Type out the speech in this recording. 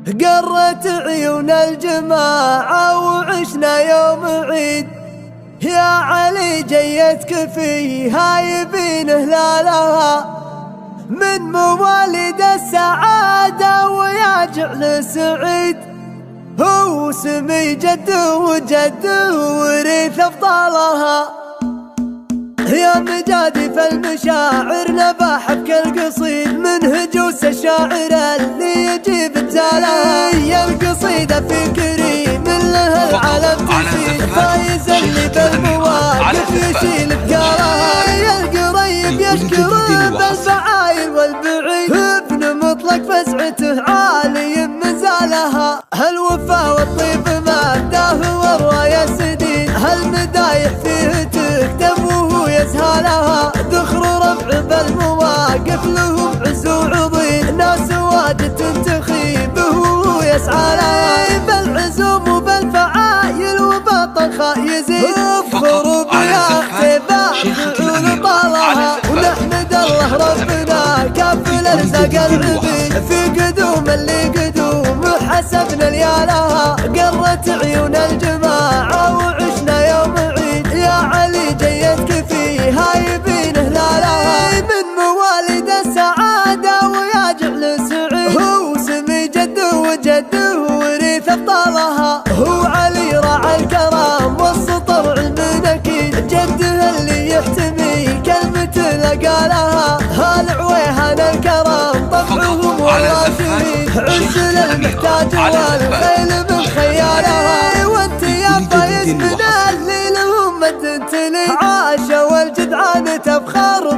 قرت عيون الجماعة وعشنا يوم عيد. يا علي جيتك فيها يبين هلالها من مواليد السعادة ويا جعل سعيد. هو سمي جده وجده ورث أفضالها. يا مجادي فالمشاعر نباحك القصيد من هجوس الشاعر اللي يجيب التالها. يا القصيدة في كريم لها العالم تشيد فايز اللي بالمواقف يشيل بقالها. يا القريب يشكر بالفعايل والبعيد ابن مطلق فزعته عالي مزالها. هالوفا والطيب ماداه والراية سديد هالمدايح فيه تكتب وهو يسهالها. ذخر ربع بالمواقف لهم عز وعظيم ناس وادة تخيبه وهو يسعى لها. بالعزوم وبالفعايل وبالطرخاء يزيد افخر بيا اختباء فعول طالها. ونحمد الله ربنا كافل ارزاق العبيد في قدوم اللي قدوم حسبنا ليالها. قرت عيون الجماعة وعشنا يوم عيد. يا علي جيتك فيها يبين هلالها من مواليد السعادة ويا جعل سعيد. هو سمي جده وجده ورث أفضالها. هو علي راعى الكرام والسطر علم أكيد جده اللي يحتمي كلمة لقالها. هالعويهان الكرام طبعهم والله شهيد عز للمحتاج والخيل من خيالها. وانت يا فايز من اللي لهم تنتلي عاشوا والجدعان تفخر